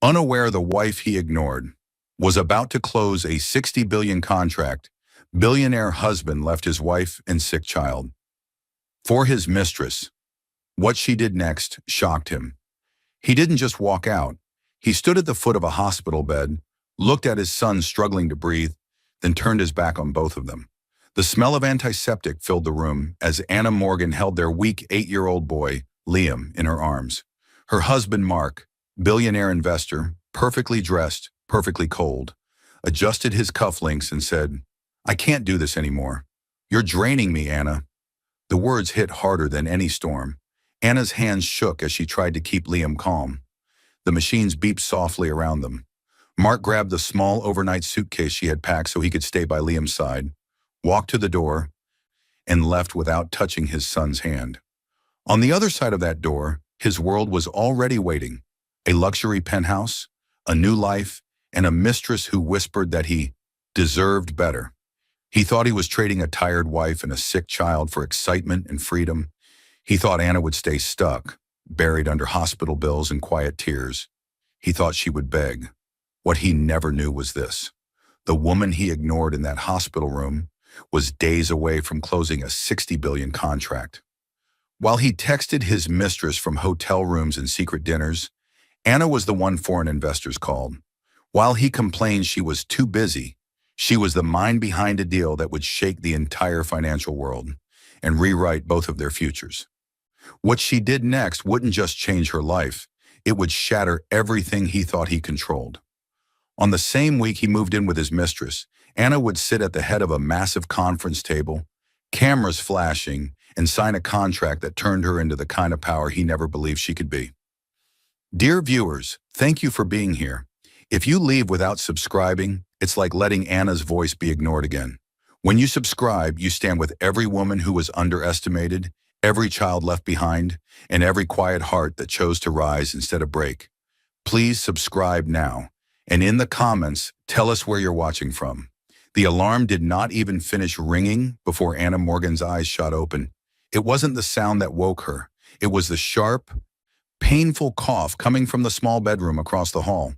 Unaware the wife he ignored was about to close a 60 billion contract, billionaire husband left his wife and sick child for his mistress. What she did next shocked him. He didn't just walk out. He stood at the foot of a hospital bed, looked at his son struggling to breathe, then turned his back on both of them. The smell of antiseptic filled the room as Anna Morgan held their weak 8-year-old boy, Liam, in her arms. Her husband, Mark, billionaire investor, perfectly dressed, perfectly cold, adjusted his cufflinks and said, "I can't do this anymore. You're draining me, Anna." The words hit harder than any storm. Anna's hands shook as she tried to keep Liam calm. The machines beeped softly around them. Mark grabbed the small overnight suitcase she had packed so he could stay by Liam's side, walked to the door, and left without touching his son's hand. On the other side of that door, his world was already waiting. A luxury penthouse, a new life, and a mistress who whispered that he deserved better. He thought he was trading a tired wife and a sick child for excitement and freedom. He thought Anna would stay stuck, buried under hospital bills and quiet tears. He thought she would beg. What he never knew was this: the woman he ignored in that hospital room was days away from closing a 60 billion contract. While he texted his mistress from hotel rooms and secret dinners, Anna was the one foreign investors called. While he complained she was too busy, she was the mind behind a deal that would shake the entire financial world and rewrite both of their futures. What she did next wouldn't just change her life, it would shatter everything he thought he controlled. On the same week he moved in with his mistress, Anna would sit at the head of a massive conference table, cameras flashing, and sign a contract that turned her into the kind of power he never believed she could be. Dear viewers, thank you for being here. If you leave without subscribing, it's like letting Anna's voice be ignored again. When you subscribe, you stand with every woman who was underestimated, every child left behind, and every quiet heart that chose to rise instead of break. Please subscribe now, and in the comments, tell us where you're watching from. The alarm did not even finish ringing before Anna Morgan's eyes shot open. It wasn't the sound that woke her. It was the sharp, painful cough coming from the small bedroom across the hall.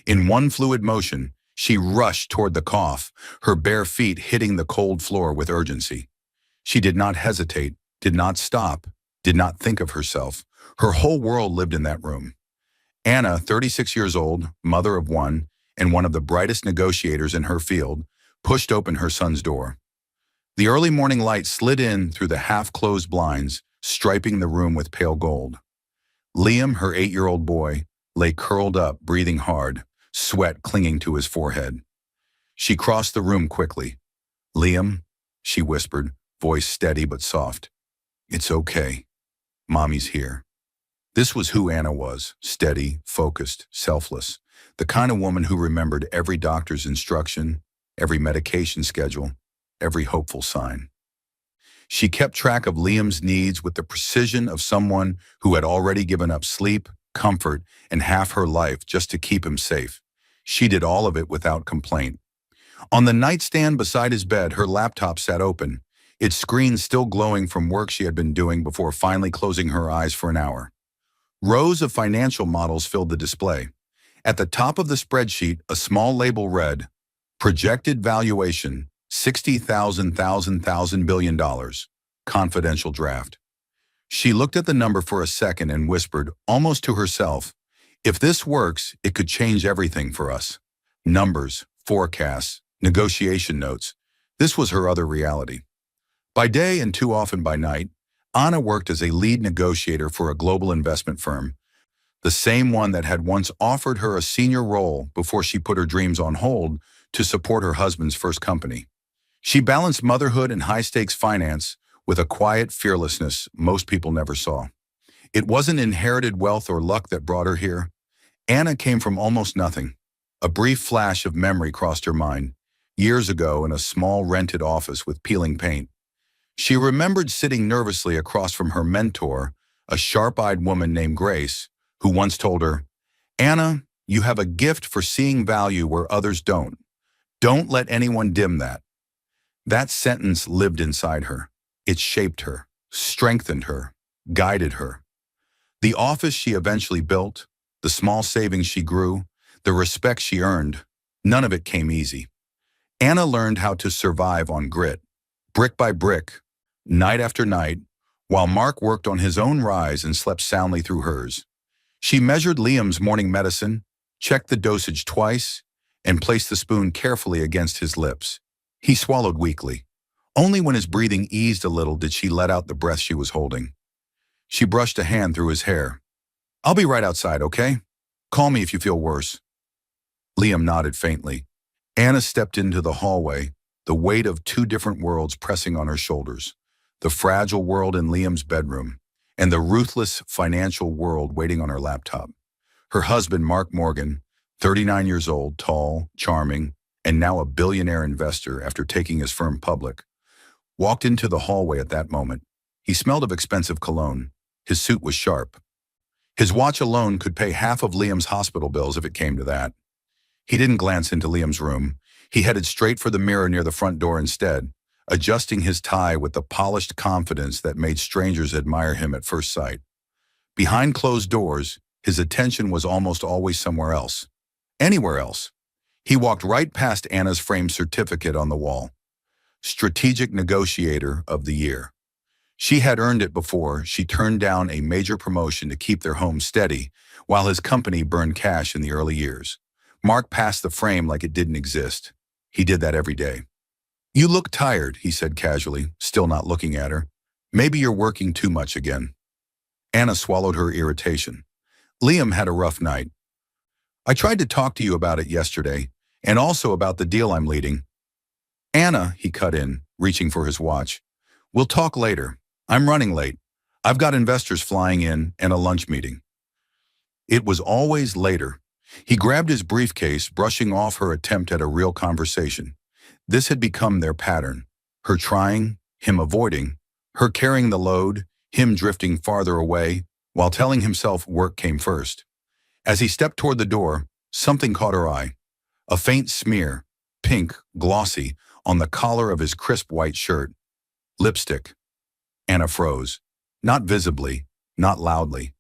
In one fluid motion, she rushed toward the cough, her bare feet hitting the cold floor with urgency. She did not hesitate, did not stop, did not think of herself. Her whole world lived in that room. Anna, 36 years old, mother of one, and one of the brightest negotiators in her field, pushed open her son's door. The early morning light slid in through the half-closed blinds, striping the room with pale gold. Liam, her 8-year-old boy, lay curled up, breathing hard, sweat clinging to his forehead. She crossed the room quickly. "Liam," she whispered, voice steady but soft. "It's okay. Mommy's here." This was who Anna was: steady, focused, selfless. The kind of woman who remembered every doctor's instruction, every medication schedule, every hopeful sign. She kept track of Liam's needs with the precision of someone who had already given up sleep, comfort, and half her life just to keep him safe. She did all of it without complaint. On the nightstand beside his bed, her laptop sat open, its screen still glowing from work she had been doing before finally closing her eyes for an hour. Rows of financial models filled the display. At the top of the spreadsheet, a small label read, "Projected valuation, $60,000 billion. Confidential draft." She looked at the number for a second and whispered, almost to herself, "If this works, it could change everything for us." Numbers, forecasts, negotiation notes. This was her other reality. By day and too often by night, Anna worked as a lead negotiator for a global investment firm, the same one that had once offered her a senior role before she put her dreams on hold to support her husband's first company. She balanced motherhood and high-stakes finance with a quiet fearlessness most people never saw. It wasn't inherited wealth or luck that brought her here. Anna came from almost nothing. A brief flash of memory crossed her mind, years ago in a small rented office with peeling paint. She remembered sitting nervously across from her mentor, a sharp-eyed woman named Grace, who once told her, "Anna, you have a gift for seeing value where others don't. Don't let anyone dim that." That sentence lived inside her. It shaped her, strengthened her, guided her. The office she eventually built, the small savings she grew, the respect she earned, none of it came easy. Anna learned how to survive on grit, brick by brick, night after night, while Mark worked on his own rise and slept soundly through hers. She measured Liam's morning medicine, checked the dosage twice, and placed the spoon carefully against his lips. He swallowed weakly. Only when his breathing eased a little did she let out the breath she was holding. She brushed a hand through his hair. "I'll be right outside, okay? Call me if you feel worse." Liam nodded faintly. Anna stepped into the hallway, the weight of two different worlds pressing on her shoulders. The fragile world in Liam's bedroom, and the ruthless financial world waiting on her laptop. Her husband, Mark Morgan, 39 years old, tall, charming, and now a billionaire investor after taking his firm public, walked into the hallway at that moment. He smelled of expensive cologne. His suit was sharp. His watch alone could pay half of Liam's hospital bills if it came to that. He didn't glance into Liam's room. He headed straight for the mirror near the front door instead, adjusting his tie with the polished confidence that made strangers admire him at first sight. Behind closed doors, his attention was almost always somewhere else. Anywhere else. He walked right past Anna's framed certificate on the wall. Strategic Negotiator of the Year. She had earned it before she turned down a major promotion to keep their home steady while his company burned cash in the early years. Mark passed the frame like it didn't exist. He did that every day. "You look tired," he said casually, still not looking at her. "Maybe you're working too much again." Anna swallowed her irritation. "Liam had a rough night. I tried to talk to you about it yesterday, and also about the deal I'm leading." "Anna," he cut in, reaching for his watch. "We'll talk later. I'm running late. I've got investors flying in and a lunch meeting." It was always later. He grabbed his briefcase, brushing off her attempt at a real conversation. This had become their pattern. Her trying, him avoiding, her carrying the load, him drifting farther away, while telling himself work came first. As he stepped toward the door, something caught her eye. A faint smear, pink, glossy, on the collar of his crisp white shirt. Lipstick. Anna froze. Not visibly, not loudly,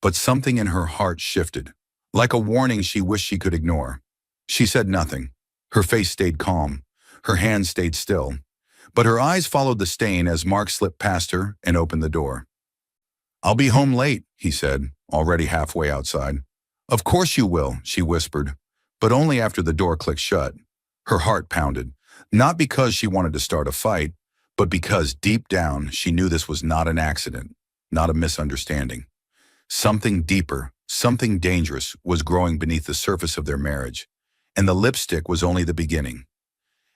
but something in her heart shifted. Like a warning she wished she could ignore. She said nothing. Her face stayed calm. Her hands stayed still. But her eyes followed the stain as Mark slipped past her and opened the door. "I'll be home late," he said, already halfway outside. "Of course you will," she whispered, but only after the door clicked shut. Her heart pounded, not because she wanted to start a fight, but because deep down she knew this was not an accident, not a misunderstanding. Something deeper, something dangerous was growing beneath the surface of their marriage, and the lipstick was only the beginning.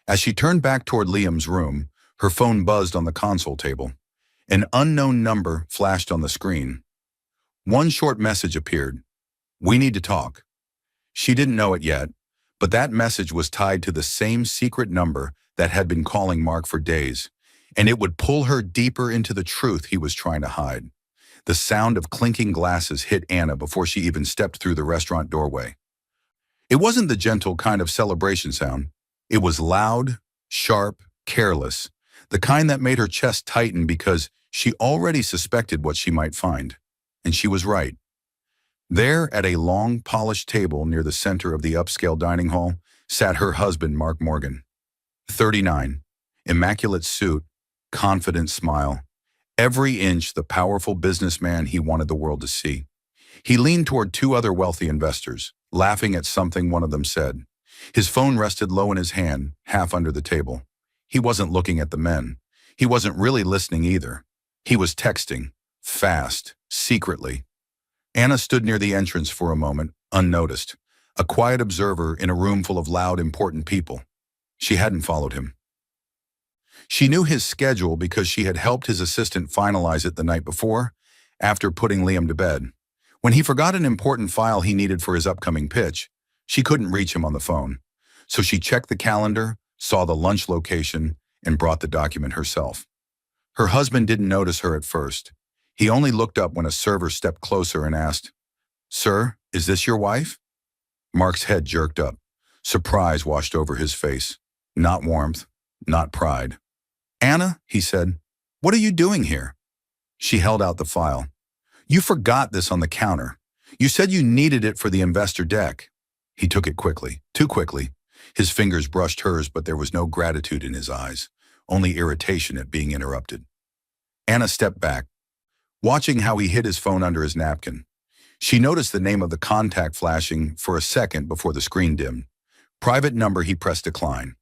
As she turned back toward Liam's room, her phone buzzed on the console table. An unknown number flashed on the screen. One short message appeared. "We need to talk." She didn't know it yet, but that message was tied to the same secret number that had been calling Mark for days, and it would pull her deeper into the truth he was trying to hide. The sound of clinking glasses hit Anna before she even stepped through the restaurant doorway. It wasn't the gentle kind of celebration sound. It was loud, sharp, careless, the kind that made her chest tighten because she already suspected what she might find. And she was right. There, at a long, polished table near the center of the upscale dining hall, sat her husband, Mark Morgan. 39, immaculate suit, confident smile. Every inch the powerful businessman he wanted the world to see. He leaned toward two other wealthy investors, laughing at something one of them said. His phone rested low in his hand, half under the table. He wasn't looking at the men. He wasn't really listening either. He was texting, fast, secretly. Anna stood near the entrance for a moment, unnoticed, a quiet observer in a room full of loud, important people. She hadn't followed him. She knew his schedule because she had helped his assistant finalize it the night before, after putting Liam to bed. When he forgot an important file he needed for his upcoming pitch, she couldn't reach him on the phone. So she checked the calendar, saw the lunch location, and brought the document herself. Her husband didn't notice her at first. He only looked up when a server stepped closer and asked, "Sir, is this your wife?" Mark's head jerked up. Surprise washed over his face. Not warmth, not pride. "Anna," he said, "what are you doing here?" She held out the file. "You forgot this on the counter. You said you needed it for the investor deck." He took it quickly, too quickly. His fingers brushed hers, but there was no gratitude in his eyes, only irritation at being interrupted. Anna stepped back, watching how he hid his phone under his napkin. She noticed the name of the contact flashing for a second before the screen dimmed. Private number. He pressed decline.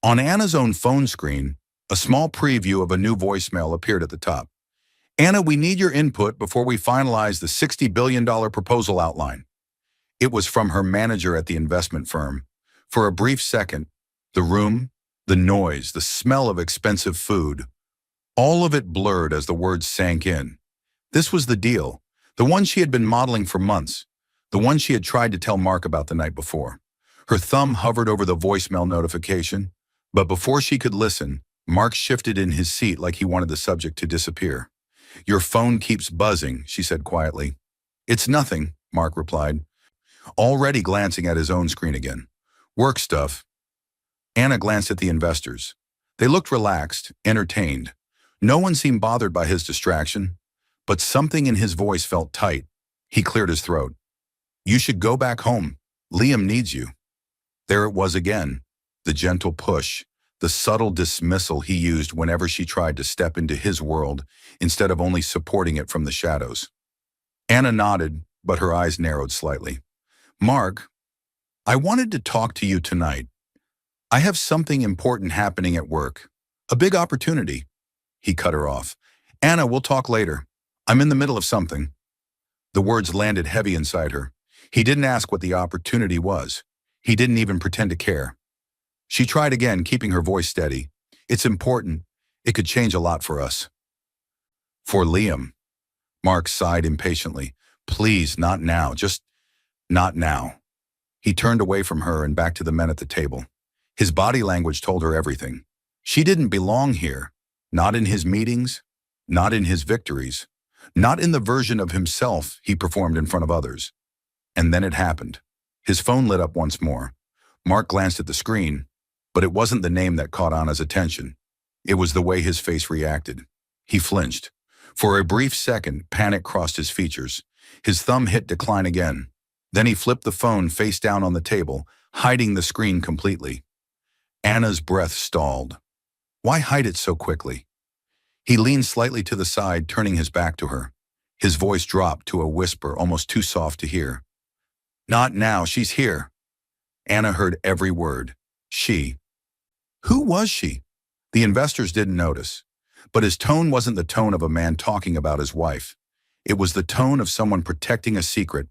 On Anna's own phone screen, a small preview of a new voicemail appeared at the top. Anna, we need your input before we finalize the $60 billion proposal outline. It was from her manager at the investment firm. For a brief second, the room, the noise, the smell of expensive food, all of it blurred as the words sank in. This was the deal, the one she had been modeling for months, the one she had tried to tell Mark about the night before. Her thumb hovered over the voicemail notification, but before she could listen, Mark shifted in his seat like he wanted the subject to disappear. Your phone keeps buzzing, she said quietly. It's nothing, Mark replied, already glancing at his own screen again. Work stuff. Anna glanced at the investors. They looked relaxed, entertained. No one seemed bothered by his distraction, but something in his voice felt tight. He cleared his throat. You should go back home. Liam needs you. There it was again, the gentle push, the subtle dismissal he used whenever she tried to step into his world instead of only supporting it from the shadows. Anna nodded, but her eyes narrowed slightly. Mark, I wanted to talk to you tonight. I have something important happening at work. A big opportunity. He cut her off. Anna, we'll talk later. I'm in the middle of something. The words landed heavy inside her. He didn't ask what the opportunity was. He didn't even pretend to care. She tried again, keeping her voice steady. It's important. It could change a lot for us. For Liam. Mark sighed impatiently. Please, not now. Just not now. He turned away from her and back to the men at the table. His body language told her everything. She didn't belong here. Not in his meetings, not in his victories, not in the version of himself he performed in front of others. And then it happened. His phone lit up once more. Mark glanced at the screen, but it wasn't the name that caught Anna's attention. It was the way his face reacted. He flinched. For a brief second, panic crossed his features. His thumb hit decline again. Then he flipped the phone face down on the table, hiding the screen completely. Anna's breath stalled. Why hide it so quickly? He leaned slightly to the side, turning his back to her. His voice dropped to a whisper almost too soft to hear. Not now, she's here. Anna heard every word. She. Who was she? The investors didn't notice. But his tone wasn't the tone of a man talking about his wife. It was the tone of someone protecting a secret.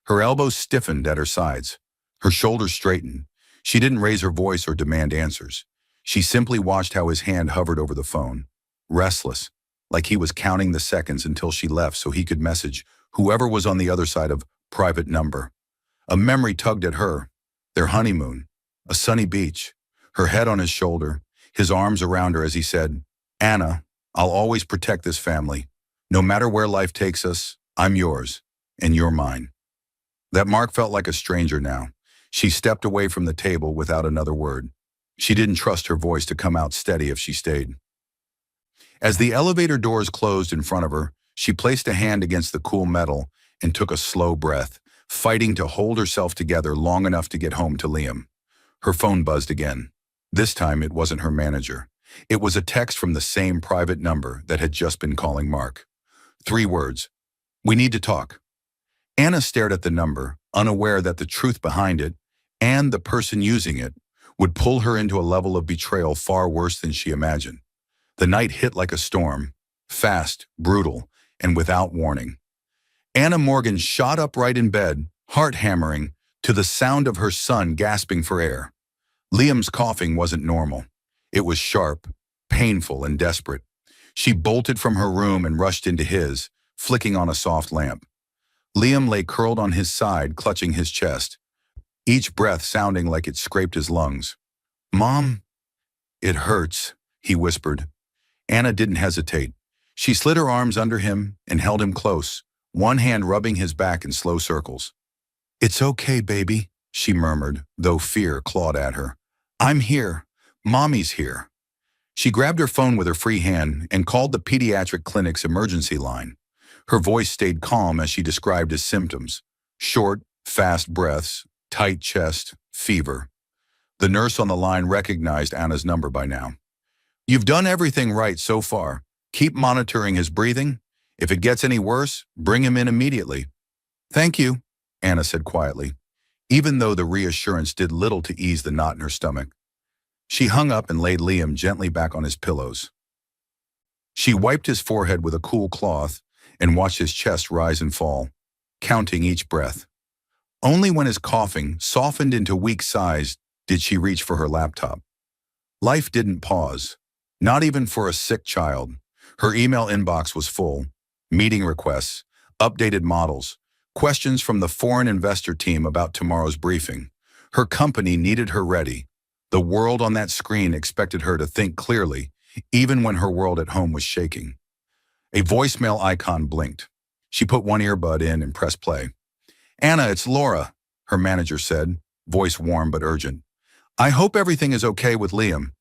Her elbows stiffened at her sides. Her shoulders straightened. She didn't raise her voice or demand answers. She simply watched how his hand hovered over the phone, restless, like he was counting the seconds until she left so he could message whoever was on the other side of private number. A memory tugged at her. Their honeymoon, a sunny beach, her head on his shoulder, his arms around her as he said, Anna, I'll always protect this family. No matter where life takes us, I'm yours, and you're mine. That Mark felt like a stranger now. She stepped away from the table without another word. She didn't trust her voice to come out steady if she stayed. As the elevator doors closed in front of her, she placed a hand against the cool metal and took a slow breath, fighting to hold herself together long enough to get home to Liam. Her phone buzzed again. This time it wasn't her manager. It was a text from the same private number that had just been calling Mark. 3 words. We need to talk. Anna stared at the number, unaware that the truth behind it, and the person using it, would pull her into a level of betrayal far worse than she imagined. The night hit like a storm, fast, brutal, and without warning. Anna Morgan shot upright in bed, heart hammering, to the sound of her son gasping for air. Liam's coughing wasn't normal. It was sharp, painful, and desperate. She bolted from her room and rushed into his, flicking on a soft lamp. Liam lay curled on his side, clutching his chest, each breath sounding like it scraped his lungs. Mom, it hurts, he whispered. Anna didn't hesitate. She slid her arms under him and held him close, one hand rubbing his back in slow circles. It's okay, baby, she murmured, though fear clawed at her. I'm here. Mommy's here. She grabbed her phone with her free hand and called the pediatric clinic's emergency line. Her voice stayed calm as she described his symptoms. Short, fast breaths, tight chest, fever. The nurse on the line recognized Anna's number by now. You've done everything right so far. Keep monitoring his breathing. If it gets any worse, bring him in immediately. Thank you, Anna said quietly, even though the reassurance did little to ease the knot in her stomach. She hung up and laid Liam gently back on his pillows. She wiped his forehead with a cool cloth and watched his chest rise and fall, counting each breath. Only when his coughing softened into weak sighs did she reach for her laptop. Life didn't pause, not even for a sick child. Her email inbox was full. Meeting requests, updated models, questions from the foreign investor team about tomorrow's briefing. Her company needed her ready. The world on that screen expected her to think clearly, even when her world at home was shaking. A voicemail icon blinked. She put one earbud in and pressed play. Anna, it's Laura, her manager said, voice warm but urgent. I hope everything is okay with Liam.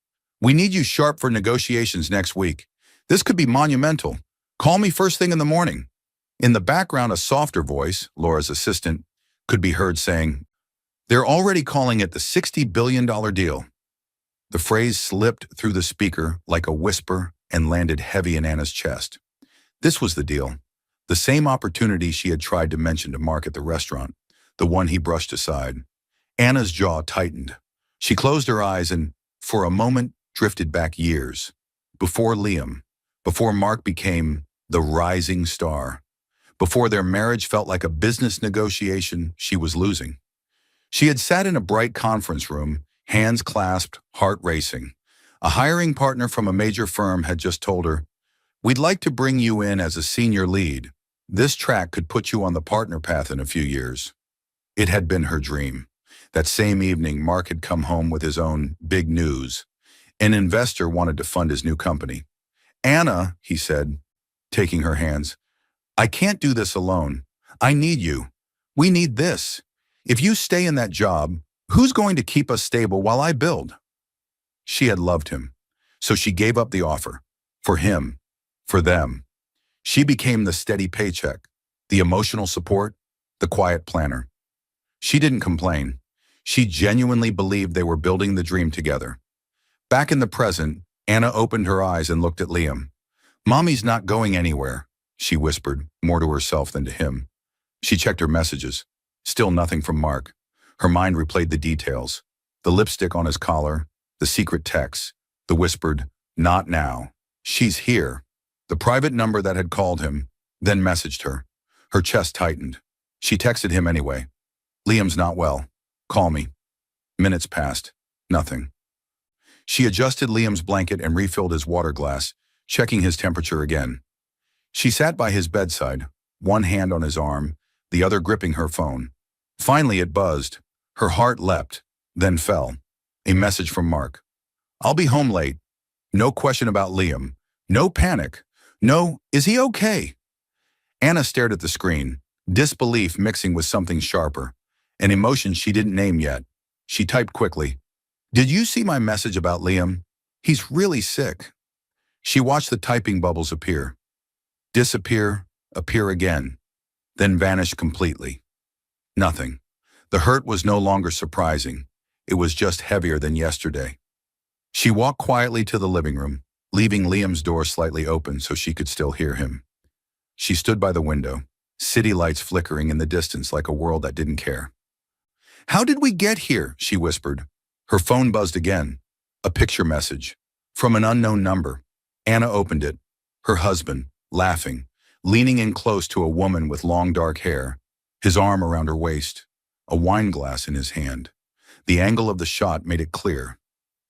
We need you sharp for negotiations next week. This could be monumental. Call me first thing in the morning. In the background, a softer voice, Laura's assistant, could be heard saying, They're already calling it the $60 billion deal. The phrase slipped through the speaker like a whisper and landed heavy in Anna's chest. This was the deal. The same opportunity she had tried to mention to Mark at the restaurant, the one he brushed aside. Anna's jaw tightened. She closed her eyes and, for a moment, drifted back years. Before Liam, before Mark became the rising star, before their marriage felt like a business negotiation she was losing. She had sat in a bright conference room, hands clasped, heart racing. A hiring partner from a major firm had just told her, We'd like to bring you in as a senior lead. This track could put you on the partner path in a few years. It had been her dream. That same evening, Mark had come home with his own big news. An investor wanted to fund his new company. Anna, he said, taking her hands, I can't do this alone. I need you. We need this. If you stay in that job, who's going to keep us stable while I build? She had loved him, so she gave up the offer. For him, for them. She became the steady paycheck, the emotional support, the quiet planner. She didn't complain. She genuinely believed they were building the dream together. Back in the present, Anna opened her eyes and looked at Liam. Mommy's not going anywhere, she whispered, more to herself than to him. She checked her messages. Still nothing from Mark. Her mind replayed the details. The lipstick on his collar, the secret texts, the whispered, not now. She's here. The private number that had called him, then messaged her. Her chest tightened. She texted him anyway. Liam's not well. Call me. Minutes passed. Nothing. She adjusted Liam's blanket and refilled his water glass, checking his temperature again. She sat by his bedside, one hand on his arm, the other gripping her phone. Finally it buzzed. Her heart leapt, then fell. A message from Mark. I'll be home late. No question about Liam. No panic. No, is he okay? Anna stared at the screen, disbelief mixing with something sharper, an emotion she didn't name yet. She typed quickly. Did you see my message about Liam? He's really sick. She watched the typing bubbles appear, disappear, appear again, then vanish completely. Nothing. The hurt was no longer surprising. It was just heavier than yesterday. She walked quietly to the living room, leaving Liam's door slightly open so she could still hear him. She stood by the window, city lights flickering in the distance like a world that didn't care. How did we get here? She whispered. Her phone buzzed again. A picture message. From an unknown number. Anna opened it. Her husband, laughing, leaning in close to a woman with long dark hair, his arm around her waist, a wine glass in his hand. The angle of the shot made it clear.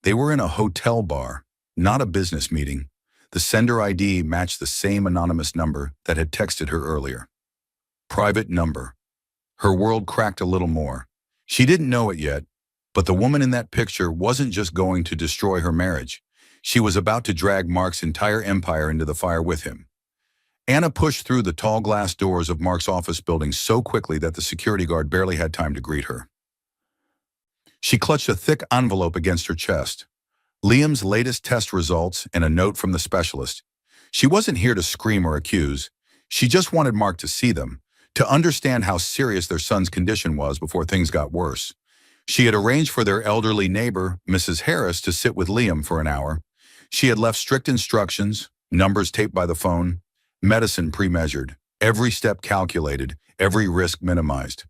They were in a hotel bar, not a business meeting. The sender ID matched the same anonymous number that had texted her earlier. Private number. Her world cracked a little more. She didn't know it yet, but the woman in that picture wasn't just going to destroy her marriage. She was about to drag Mark's entire empire into the fire with him. Anna pushed through the tall glass doors of Mark's office building so quickly that the security guard barely had time to greet her. She clutched a thick envelope against her chest. Liam's latest test results and a note from the specialist. She wasn't here to scream or accuse. She just wanted Mark to see them, to understand how serious their son's condition was before things got worse. She had arranged for their elderly neighbor, Mrs. Harris, to sit with Liam for an hour. She had left strict instructions, numbers taped by the phone, medicine pre-measured, every step calculated, every risk minimized.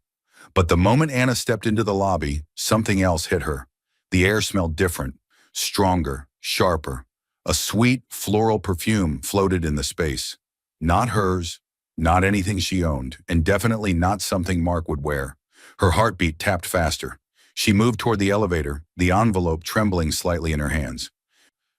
But the moment Anna stepped into the lobby, something else hit her. The air smelled different, stronger, sharper. A sweet, floral perfume floated in the space. Not hers, not anything she owned, and definitely not something Mark would wear. Her heartbeat tapped faster. She moved toward the elevator, the envelope trembling slightly in her hands.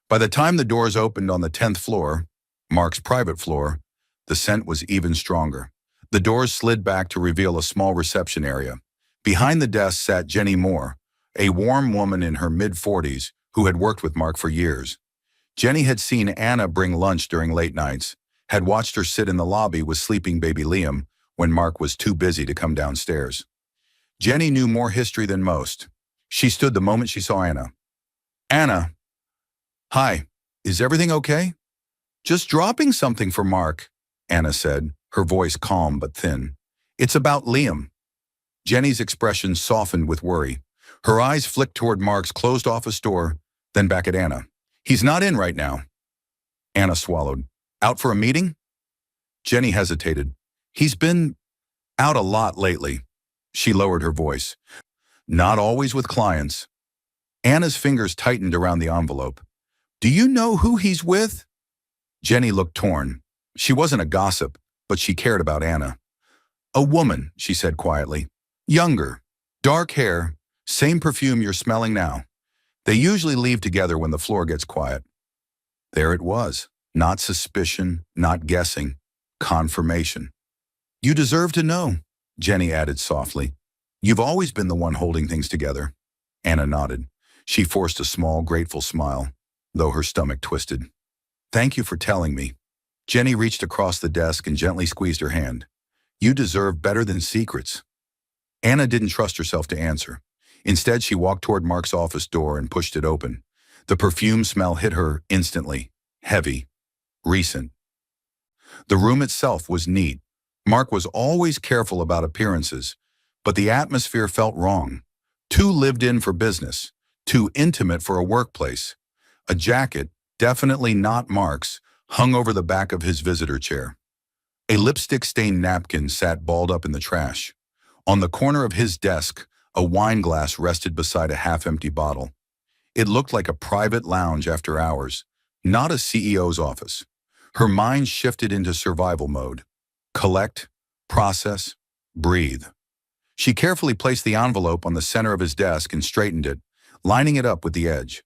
By the time the doors opened on the 10th floor, Mark's private floor, the scent was even stronger. The doors slid back to reveal a small reception area. Behind the desk sat Jenny Moore, a warm woman in her mid-40s who had worked with Mark for years. Jenny had seen Anna bring lunch during late nights, had watched her sit in the lobby with sleeping baby Liam when Mark was too busy to come downstairs. Jenny knew more history than most. She stood the moment she saw Anna. "Anna, hi, is everything okay?" "Just dropping something for Mark," Anna said, her voice calm but thin. "It's about Liam." Jenny's expression softened with worry. Her eyes flicked toward Mark's closed office door, then back at Anna. "He's not in right now." Anna swallowed. "Out for a meeting?" Jenny hesitated. "He's been out a lot lately." She lowered her voice. "Not always with clients." Anna's fingers tightened around the envelope. "Do you know who he's with?" Jenny looked torn. She wasn't a gossip, but she cared about Anna. "A woman," she said quietly. "Younger, dark hair, same perfume you're smelling now. They usually leave together when the floor gets quiet." There it was. Not suspicion, not guessing. Confirmation. "You deserve to know," Jenny added softly. "You've always been the one holding things together." Anna nodded. She forced a small, grateful smile, though her stomach twisted. "Thank you for telling me." Jenny reached across the desk and gently squeezed her hand. "You deserve better than secrets." Anna didn't trust herself to answer. Instead, she walked toward Mark's office door and pushed it open. The perfume smell hit her instantly. Heavy. Recent. The room itself was neat. Mark was always careful about appearances, but the atmosphere felt wrong. Too lived in for business. Too intimate for a workplace. A jacket, definitely not Mark's, hung over the back of his visitor chair. A lipstick-stained napkin sat balled up in the trash. On the corner of his desk, a wine glass rested beside a half-empty bottle. It looked like a private lounge after hours, not a CEO's office. Her mind shifted into survival mode. Collect, process, breathe. She carefully placed the envelope on the center of his desk and straightened it, lining it up with the edge.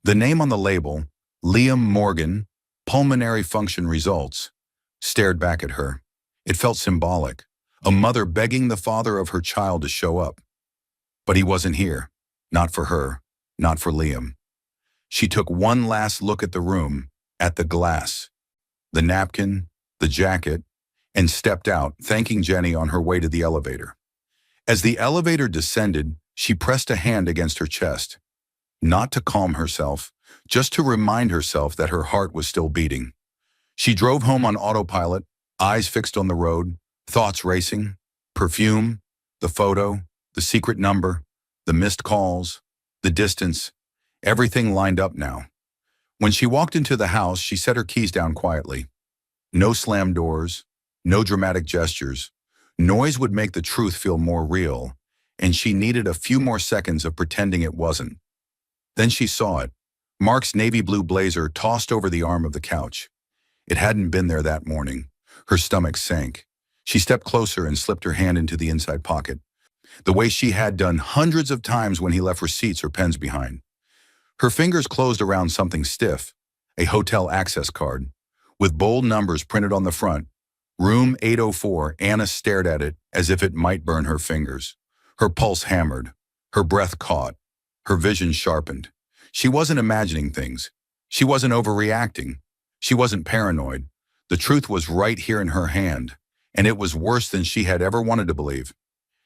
The name on the label, Liam Morgan, Pulmonary Function Results, stared back at her. It felt symbolic, a mother begging the father of her child to show up. But he wasn't here. Not for her. Not for Liam. She took one last look at the room, at the glass, the napkin, the jacket, and stepped out, thanking Jenny on her way to the elevator. As the elevator descended, she pressed a hand against her chest. Not to calm herself, just to remind herself that her heart was still beating. She drove home on autopilot, eyes fixed on the road, thoughts racing, perfume, the photo, the secret number, the missed calls, the distance, everything lined up now. When she walked into the house, she set her keys down quietly. No slammed doors, no dramatic gestures. Noise would make the truth feel more real, and she needed a few more seconds of pretending it wasn't. Then she saw it. Mark's navy blue blazer tossed over the arm of the couch. It hadn't been there that morning. Her stomach sank. She stepped closer and slipped her hand into the inside pocket, the way she had done hundreds of times when he left receipts or pens behind. Her fingers closed around something stiff, a hotel access card. With bold numbers printed on the front, Room 804, Anna stared at it as if it might burn her fingers. Her pulse hammered, her breath caught, her vision sharpened. She wasn't imagining things. She wasn't overreacting. She wasn't paranoid. The truth was right here in her hand, and it was worse than she had ever wanted to believe.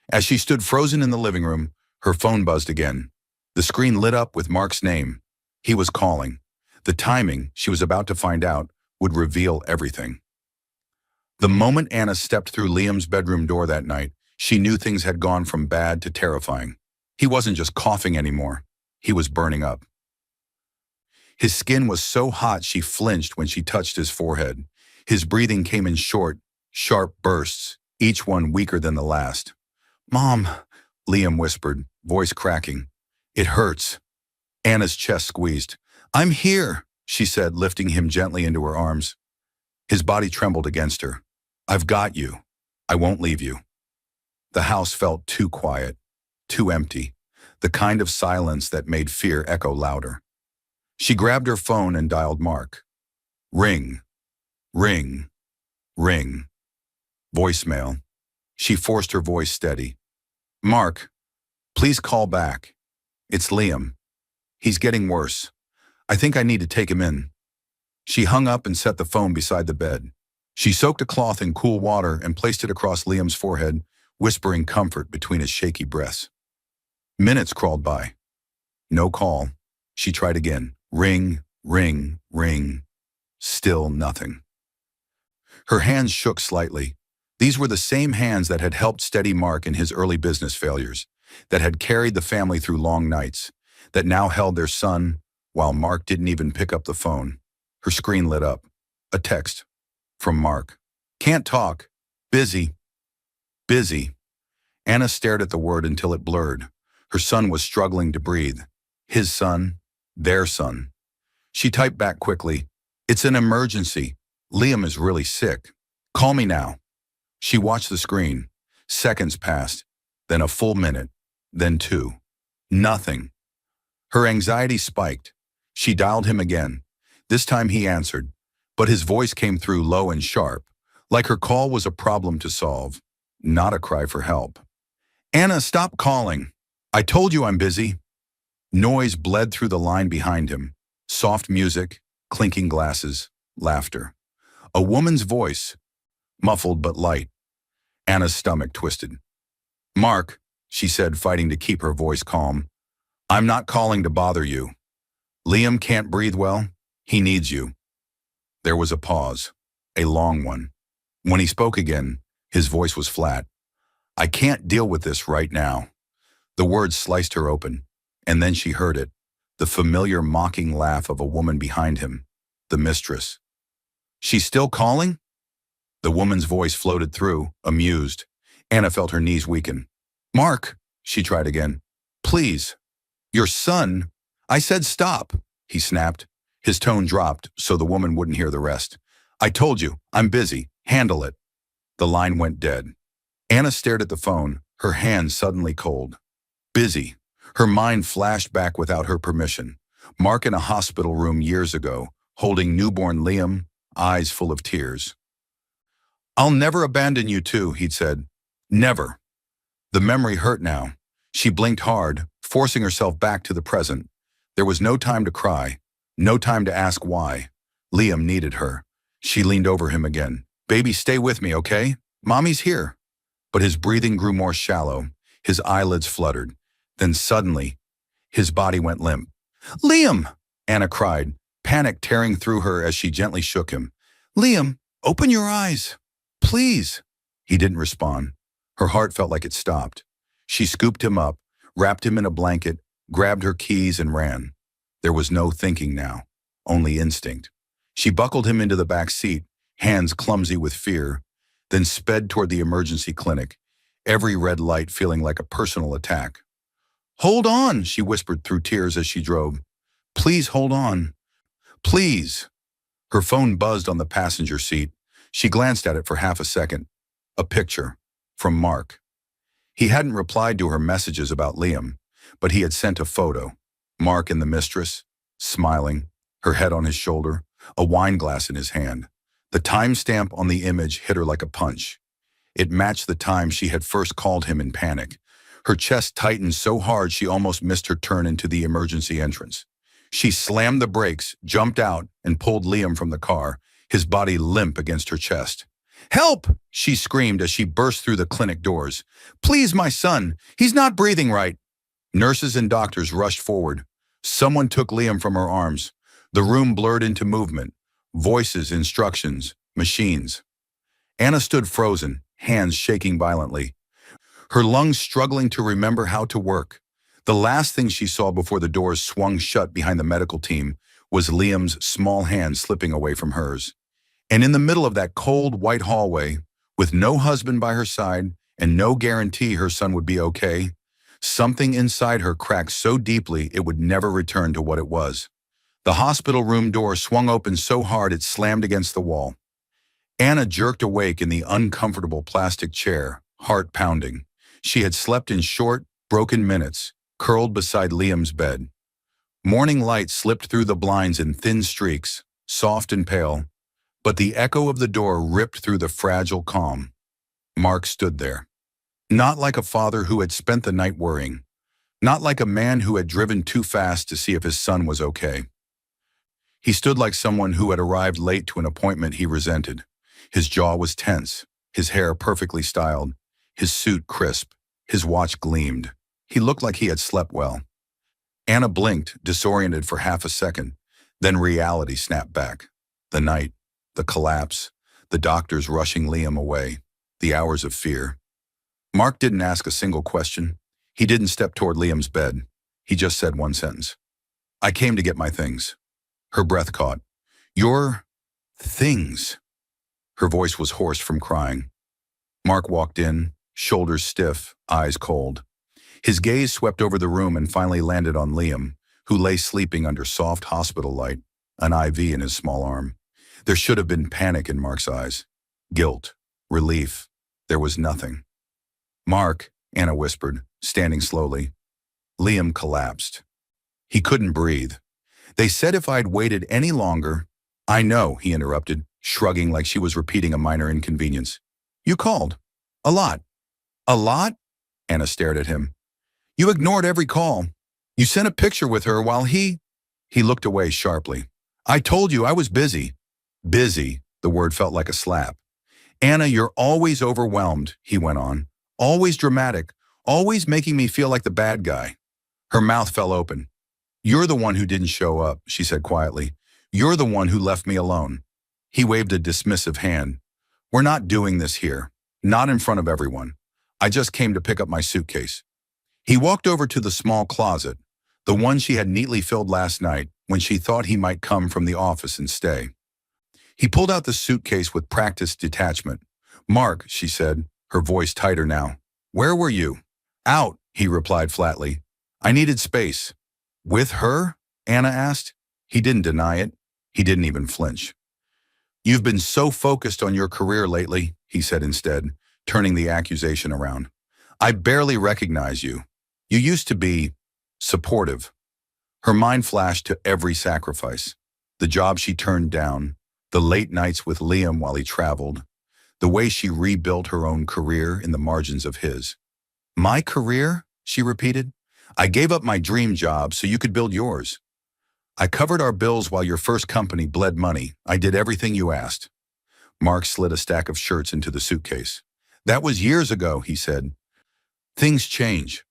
As she stood frozen in the living room, her phone buzzed again. The screen lit up with Mark's name. He was calling. The timing, she was about to find out, would reveal everything. The moment Anna stepped through Liam's bedroom door that night, she knew things had gone from bad to terrifying. He wasn't just coughing anymore. He was burning up. His skin was so hot she flinched when she touched his forehead. His breathing came in short, sharp bursts, each one weaker than the last. "Mom," Liam whispered, voice cracking. "It hurts." Anna's chest squeezed. "I'm here," she said, lifting him gently into her arms. His body trembled against her. "I've got you. I won't leave you." The house felt too quiet, too empty, the kind of silence that made fear echo louder. She grabbed her phone and dialed Mark. Ring, ring, ring. Voicemail. She forced her voice steady. "Mark, please call back. It's Liam. He's getting worse. I think I need to take him in." She hung up and set the phone beside the bed. She soaked a cloth in cool water and placed it across Liam's forehead, whispering comfort between his shaky breaths. Minutes crawled by. No call. She tried again. Ring, ring, ring. Still nothing. Her hands shook slightly. These were the same hands that had helped steady Mark in his early business failures, that had carried the family through long nights, that now held their son while Mark didn't even pick up the phone. Her screen lit up. A text. From Mark. "Can't talk. Busy. Busy." Anna stared at the word until it blurred. Her son was struggling to breathe. His son. Their son. She typed back quickly. "It's an emergency. Liam is really sick. Call me now." She watched the screen. Seconds passed. Then a full minute. Then 2. Nothing. Her anxiety spiked. She dialed him again. This time he answered, but his voice came through low and sharp, like her call was a problem to solve, not a cry for help. "Anna, stop calling. I told you I'm busy." Noise bled through the line behind him. Soft music, clinking glasses, laughter. A woman's voice, muffled but light. Anna's stomach twisted. "Mark," she said, fighting to keep her voice calm, "I'm not calling to bother you. Liam can't breathe well. He needs you." There was a pause, a long one. When he spoke again, his voice was flat. "I can't deal with this right now." The words sliced her open, and then she heard it, the familiar mocking laugh of a woman behind him, the mistress. "She's still calling?" The woman's voice floated through, amused. Anna felt her knees weaken. "Mark," she tried again. "Please. Your son." "I said stop," he snapped. His tone dropped so the woman wouldn't hear the rest. "I told you, I'm busy. Handle it." The line went dead. Anna stared at the phone, her hands suddenly cold. Busy. Her mind flashed back without her permission. Mark in a hospital room years ago, holding newborn Liam, eyes full of tears. "I'll never abandon you too," he'd said. "Never." The memory hurt now. She blinked hard, forcing herself back to the present. There was no time to cry, no time to ask why. Liam needed her. She leaned over him again. "Baby, stay with me, okay? Mommy's here." But his breathing grew more shallow. His eyelids fluttered. Then suddenly, his body went limp. "Liam!" Anna cried, panic tearing through her as she gently shook him. "Liam, open your eyes. Please." He didn't respond. Her heart felt like it stopped. She scooped him up, wrapped him in a blanket, grabbed her keys and ran. There was no thinking now, only instinct. She buckled him into the back seat, hands clumsy with fear, then sped toward the emergency clinic, every red light feeling like a personal attack. "Hold on," she whispered through tears as she drove. "Please hold on. Please." Her phone buzzed on the passenger seat. She glanced at it for half a second. A picture. From Mark. He hadn't replied to her messages about Liam, but he had sent a photo. Mark and the mistress, smiling, her head on his shoulder, a wine glass in his hand. The timestamp on the image hit her like a punch. It matched the time she had first called him in panic. Her chest tightened so hard she almost missed her turn into the emergency entrance. She slammed the brakes, jumped out, and pulled Liam from the car, his body limp against her chest. "Help!" she screamed as she burst through the clinic doors. "Please, my son. He's not breathing right." Nurses and doctors rushed forward. Someone took Liam from her arms. The room blurred into movement. Voices, instructions, machines. Anna stood frozen, hands shaking violently. Her lungs struggling to remember how to work. The last thing she saw before the doors swung shut behind the medical team was Liam's small hand slipping away from hers. And in the middle of that cold, white hallway, with no husband by her side and no guarantee her son would be okay, something inside her cracked so deeply it would never return to what it was. The hospital room door swung open so hard it slammed against the wall. Anna jerked awake in the uncomfortable plastic chair, heart pounding. She had slept in short, broken minutes, curled beside Liam's bed. Morning light slipped through the blinds in thin streaks, soft and pale, but the echo of the door ripped through the fragile calm. Mark stood there. Not like a father who had spent the night worrying. Not like a man who had driven too fast to see if his son was okay. He stood like someone who had arrived late to an appointment he resented. His jaw was tense, his hair perfectly styled, his suit crisp, his watch gleamed. He looked like he had slept well. Anna blinked, disoriented for half a second. Then reality snapped back. The night, the collapse, the doctors rushing Liam away, the hours of fear. Mark didn't ask a single question. He didn't step toward Liam's bed. He just said one sentence. "I came to get my things." Her breath caught. "Your things." Her voice was hoarse from crying. Mark walked in, shoulders stiff, eyes cold. His gaze swept over the room and finally landed on Liam, who lay sleeping under soft hospital light, an IV in his small arm. There should have been panic in Mark's eyes. Guilt, relief. There was nothing. "Mark," Anna whispered, standing slowly. Liam collapsed. He couldn't breathe. "They said if I'd waited any longer—" "I know," he interrupted, shrugging like she was repeating a minor inconvenience. "You called. A lot." "A lot?" Anna stared at him. "You ignored every call. You sent a picture with her while he—" He looked away sharply. "I told you I was busy." "Busy," the word felt like a slap. "Anna, you're always overwhelmed," he went on. "Always dramatic, always making me feel like the bad guy." Her mouth fell open. "You're the one who didn't show up," she said quietly. "You're the one who left me alone." He waved a dismissive hand. "We're not doing this here. Not in front of everyone. I just came to pick up my suitcase." He walked over to the small closet, the one she had neatly filled last night when she thought he might come from the office and stay. He pulled out the suitcase with practiced detachment. "Mark," she said, her voice tighter now. "Where were you?" "Out," he replied flatly. "I needed space." "With her?" Anna asked. He didn't deny it. He didn't even flinch. "You've been so focused on your career lately," he said instead, turning the accusation around. "I barely recognize you. You used to be supportive." Her mind flashed to every sacrifice. The job she turned down, the late nights with Liam while he traveled, the way she rebuilt her own career in the margins of his. "My career?" she repeated. "I gave up my dream job so you could build yours. I covered our bills while your first company bled money. I did everything you asked." Mark slid a stack of shirts into the suitcase. "That was years ago," he said. "Things change."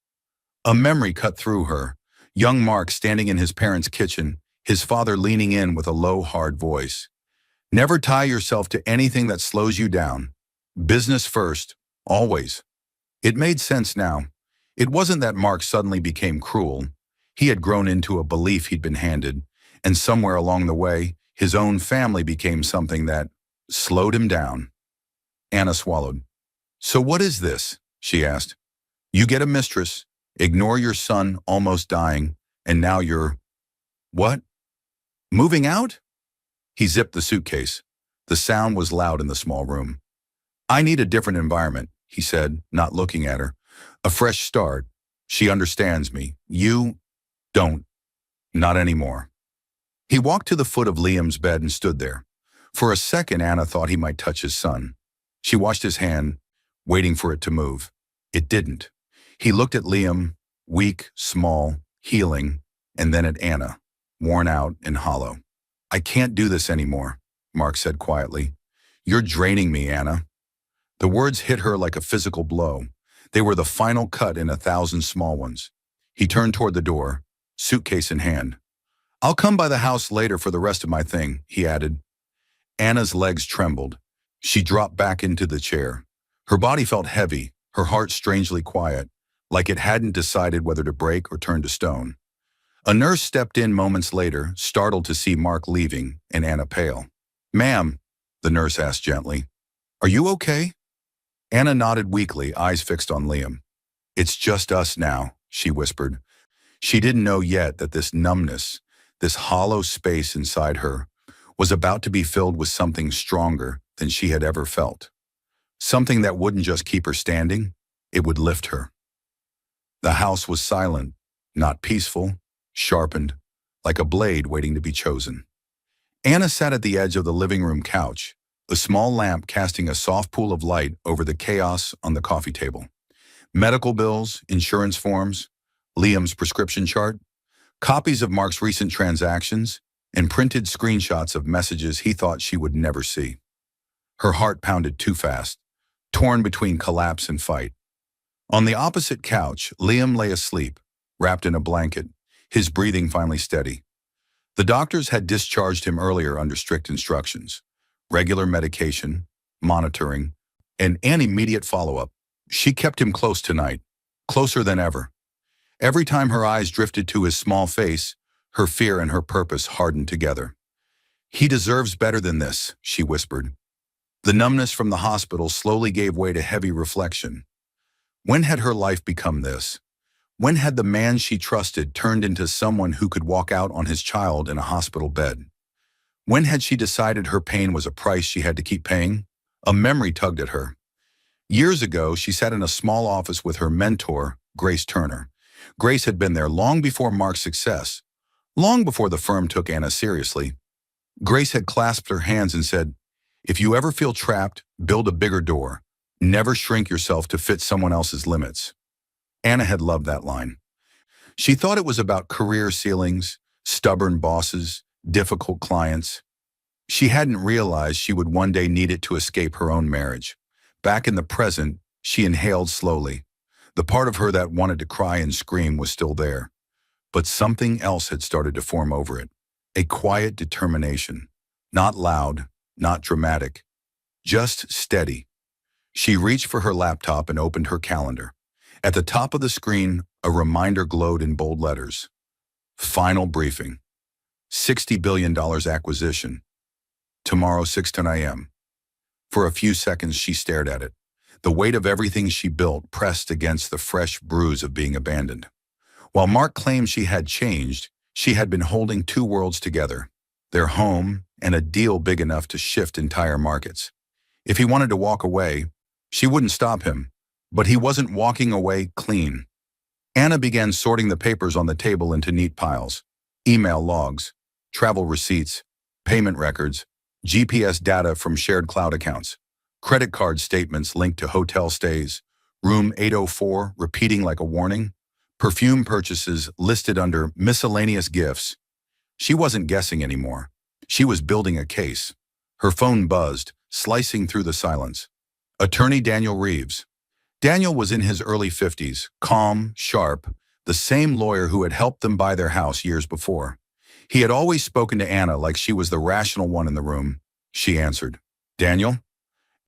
A memory cut through her. Young Mark standing in his parents' kitchen, his father leaning in with a low, hard voice. "Never tie yourself to anything that slows you down. Business first, always." It made sense now. It wasn't that Mark suddenly became cruel. He had grown into a belief he'd been handed, and somewhere along the way, his own family became something that slowed him down. Anna swallowed. "So what is this?" she asked. "You get a mistress, ignore your son almost dying, and now you're—" "What? Moving out?" He zipped the suitcase. The sound was loud in the small room. "I need a different environment," he said, not looking at her. "A fresh start. She understands me. You don't. Not anymore." He walked to the foot of Liam's bed and stood there. For a second, Anna thought he might touch his son. She watched his hand, waiting for it to move. It didn't. He looked at Liam, weak, small, healing, and then at Anna, worn out and hollow. "I can't do this anymore," Mark said quietly. "You're draining me, Anna." The words hit her like a physical blow. They were the final cut in 1,000 small ones. He turned toward the door, suitcase in hand. "I'll come by the house later for the rest of my thing," he added. Anna's legs trembled. She dropped back into the chair. Her body felt heavy, her heart strangely quiet. like it hadn't decided whether to break or turn to stone. A nurse stepped in moments later, startled to see Mark leaving and Anna pale. "Ma'am," the nurse asked gently, "are you okay?" Anna nodded weakly, eyes fixed on Liam. "It's just us now," she whispered. She didn't know yet that this numbness, this hollow space inside her, was about to be filled with something stronger than she had ever felt. Something that wouldn't just keep her standing, it would lift her. The house was silent, not peaceful, sharpened, like a blade waiting to be chosen. Anna sat at the edge of the living room couch, a small lamp casting a soft pool of light over the chaos on the coffee table. Medical bills, insurance forms, Liam's prescription chart, copies of Mark's recent transactions, and printed screenshots of messages he thought she would never see. Her heart pounded too fast, torn between collapse and fight. On the opposite couch, Liam lay asleep, wrapped in a blanket, his breathing finally steady. The doctors had discharged him earlier under strict instructions: regular medication, monitoring, and an immediate follow-up. She kept him close tonight, closer than ever. Every time her eyes drifted to his small face, her fear and her purpose hardened together. "He deserves better than this," she whispered. The numbness from the hospital slowly gave way to heavy reflection. When had her life become this? When had the man she trusted turned into someone who could walk out on his child in a hospital bed? When had she decided her pain was a price she had to keep paying? A memory tugged at her. Years ago, she sat in a small office with her mentor, Grace Turner. Grace had been there long before Mark's success, long before the firm took Anna seriously. Grace had clasped her hands and said, "If you ever feel trapped, build a bigger door. Never shrink yourself to fit someone else's limits." Anna had loved that line. She thought it was about career ceilings, stubborn bosses, difficult clients. She hadn't realized she would one day need it to escape her own marriage. Back in the present, she inhaled slowly. The part of her that wanted to cry and scream was still there. But something else had started to form over it. A quiet determination. Not loud, not dramatic. Just steady. She reached for her laptop and opened her calendar. At the top of the screen, a reminder glowed in bold letters. Final briefing. $60 billion acquisition. Tomorrow, 6:10 a.m. For a few seconds, she stared at it. The weight of everything she built pressed against the fresh bruise of being abandoned. While Mark claimed she had changed, she had been holding two worlds together, their home and a deal big enough to shift entire markets. If he wanted to walk away, she wouldn't stop him, but he wasn't walking away clean. Anna began sorting the papers on the table into neat piles: email logs, travel receipts, payment records, GPS data from shared cloud accounts, credit card statements linked to hotel stays, room 804 repeating like a warning, perfume purchases listed under miscellaneous gifts. She wasn't guessing anymore. She was building a case. Her phone buzzed, slicing through the silence. Attorney Daniel Reeves. Daniel was in his early 50s, calm, sharp, the same lawyer who had helped them buy their house years before. He had always spoken to Anna like she was the rational one in the room. She answered. "Daniel?"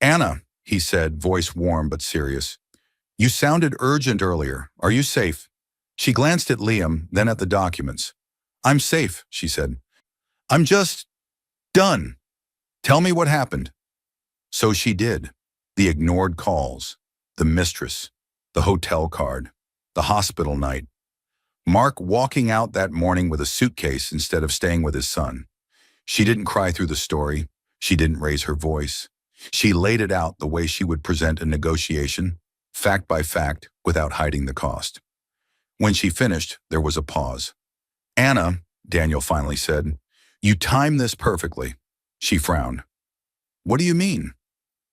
"Anna," he said, voice warm but serious. "You sounded urgent earlier. Are you safe?" She glanced at Liam, then at the documents. "I'm safe," she said. "I'm just done. Tell me what happened." So she did. The ignored calls, the mistress, the hotel card, the hospital night. Mark walking out that morning with a suitcase instead of staying with his son. She didn't cry through the story. She didn't raise her voice. She laid it out the way she would present a negotiation, fact by fact, without hiding the cost. When she finished, there was a pause. "Anna," Daniel finally said, "you timed this perfectly." She frowned. "What do you mean?"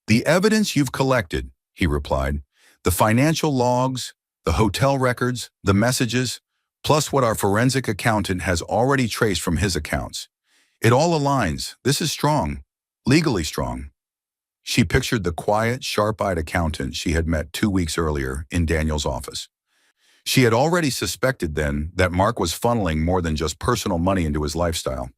"The evidence you've collected," he replied. "The financial logs, the hotel records, the messages, plus what our forensic accountant has already traced from his accounts. It all aligns. This is strong, legally strong." She pictured the quiet, sharp-eyed accountant she had met 2 weeks earlier in Daniel's office. She had already suspected then that Mark was funneling more than just personal money into his lifestyle.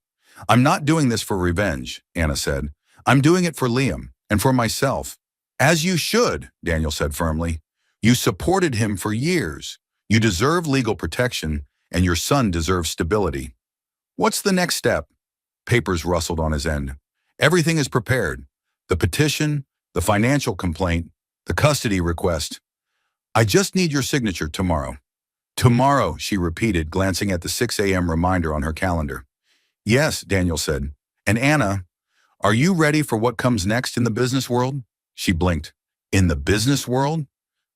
"I'm not doing this for revenge," Anna said. "I'm doing it for Liam and for myself." "As you should," Daniel said firmly. You supported him for years. You deserve legal protection, and your son deserves stability. What's the next step? Papers rustled on his end. Everything is prepared. The petition, the financial complaint, the custody request. I just need your signature tomorrow. Tomorrow, she repeated, glancing at the 6 a.m. reminder on her calendar. Yes, Daniel said. And Anna, are you ready for what comes next in the business world? She blinked. In the business world?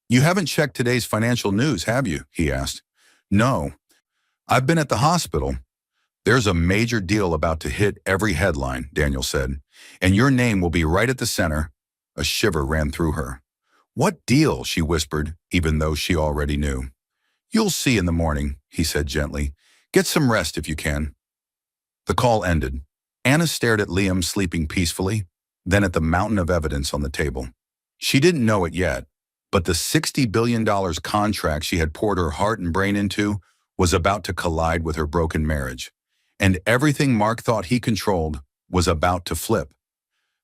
You haven't checked today's financial news, have you? He asked. No. I've been at the hospital. There's a major deal about to hit every headline, Daniel said, and your name will be right at the center. A shiver ran through her. What deal? She whispered, even though she already knew. You'll see in the morning, he said gently. Get some rest if you can. The call ended. Anna stared at Liam sleeping peacefully, then at the mountain of evidence on the table. She didn't know it yet, but the $60 billion contract she had poured her heart and brain into was about to collide with her broken marriage. And everything Mark thought he controlled was about to flip.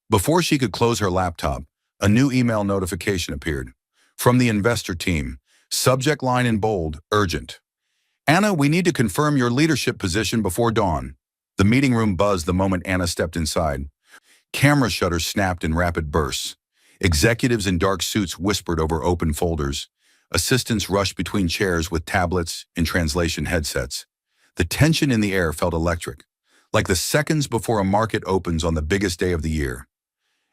Before she could close her laptop, a new email notification appeared. From the investor team, subject line in bold, urgent. Anna, we need to confirm your leadership position before dawn. The meeting room buzzed the moment Anna stepped inside. Camera shutters snapped in rapid bursts. Executives in dark suits whispered over open folders. Assistants rushed between chairs with tablets and translation headsets. The tension in the air felt electric, like the seconds before a market opens on the biggest day of the year.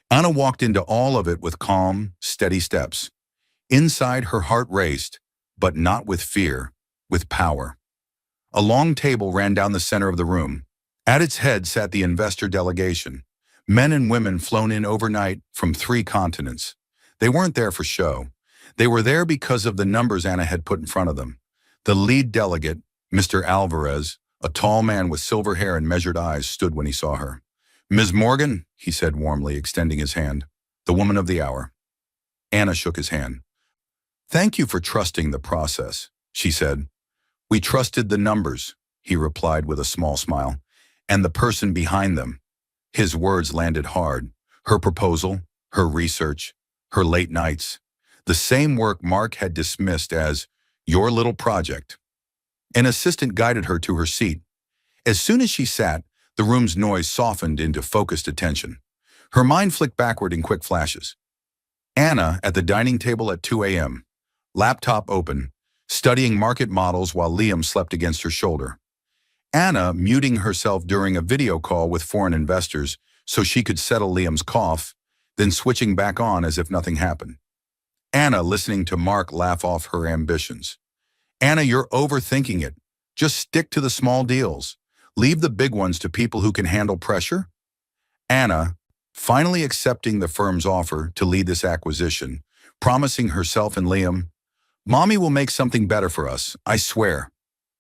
Anna walked into all of it with calm, steady steps. Inside, her heart raced, but not with fear, with power. A long table ran down the center of the room. At its head sat the investor delegation, men and women flown in overnight from 3 continents. They weren't there for show. They were there because of the numbers Anna had put in front of them. The lead delegate, Mr. Alvarez, a tall man with silver hair and measured eyes, stood when he saw her. Ms. Morgan, he said warmly, extending his hand. The woman of the hour. Anna shook his hand. Thank you for trusting the process, she said. We trusted the numbers, he replied with a small smile, and the person behind them. His words landed hard. Her proposal, her research, her late nights. The same work Mark had dismissed as your little project. An assistant guided her to her seat. As soon as she sat, the room's noise softened into focused attention. Her mind flicked backward in quick flashes. Anna at the dining table at 2 a.m., laptop open, studying market models while Liam slept against her shoulder. Anna muting herself during a video call with foreign investors so she could settle Liam's cough, then switching back on as if nothing happened. Anna listening to Mark laugh off her ambitions. Anna, you're overthinking it. Just stick to the small deals. Leave the big ones to people who can handle pressure. Anna, finally accepting the firm's offer to lead this acquisition, promising herself and Liam, Mommy will make something better for us, I swear.